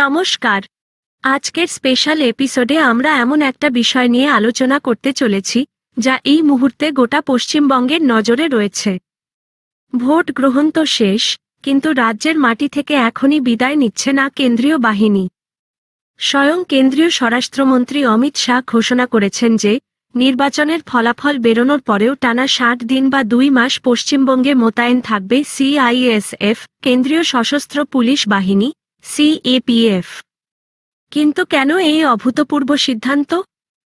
নমস্কার। আজকের স্পেশাল এপিসোডে আমরা এমন একটা বিষয় নিয়ে আলোচনা করতে চলেছি যা এই মুহূর্তে গোটা পশ্চিমবঙ্গের নজরে রয়েছে। ভোট গ্রহণ তো শেষ, কিন্তু রাজ্যের মাটি থেকে এখনই বিদায় নিচ্ছে না কেন্দ্রীয় বাহিনী। স্বয়ং কেন্দ্রীয় স্বরাষ্ট্রমন্ত্রী অমিত শাহ ঘোষণা করেছেন যে নির্বাচনের ফলাফল বেরোনোর পরেও টানা ৬০ দিন বা ২ মাস পশ্চিমবঙ্গে মোতায়েন থাকবে সিআইএসএফ, কেন্দ্রীয় সশস্ত্র পুলিশ বাহিনী, সিএপিএফ। কিন্তু কেন এই অভূতপূর্ব সিদ্ধান্ত?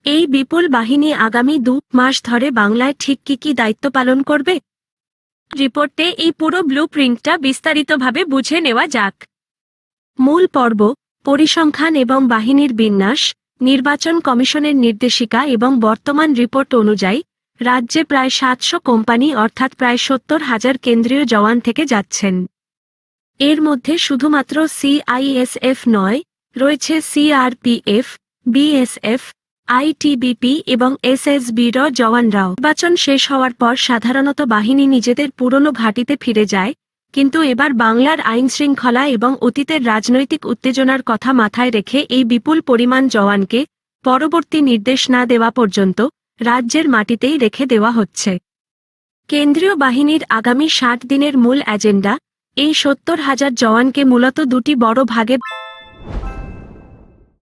এই বিপুল বাহিনী আগামী ২ মাস ধরে বাংলায় ঠিক কী দায়িত্ব পালন করবে? রিপোর্টে এই পুরো ব্লুপ্রিন্টটা বিস্তারিতভাবে বুঝে নেওয়া যাক। মূল পর্ব, পরিসংখ্যান এবং বাহিনীর বিন্যাস। নির্বাচন কমিশনের নির্দেশিকা এবং বর্তমান রিপোর্ট অনুযায়ী রাজ্যে প্রায় ৭০০ কোম্পানি অর্থাৎ প্রায় ৭০,০০০ কেন্দ্রীয় জওয়ান থেকে যাচ্ছেন। এর মধ্যে শুধুমাত্র সিআইএসএফ নয়, রয়েছে সিআরপিএফ, বিএসএফ, আইটিবিপি এবং এসএসবির জওয়ানরাও। নির্বাচন শেষ হওয়ার পর সাধারণত বাহিনী নিজেদের পুরনো ঘাঁটিতে ফিরে যায়, কিন্তু এবার বাংলার আইনশৃঙ্খলা এবং অতীতের রাজনৈতিক উত্তেজনার কথা মাথায় রেখে এই বিপুল পরিমাণ জওয়ানকে পরবর্তী নির্দেশ না দেওয়া পর্যন্ত রাজ্যের মাটিতেই রেখে দেওয়া হচ্ছে। কেন্দ্রীয় বাহিনীর আগামী ৬০ দিনের মূল এজেন্ডা, এই ৭০,০০০ জওয়ানকে মূলত দুটি বড় ভাগে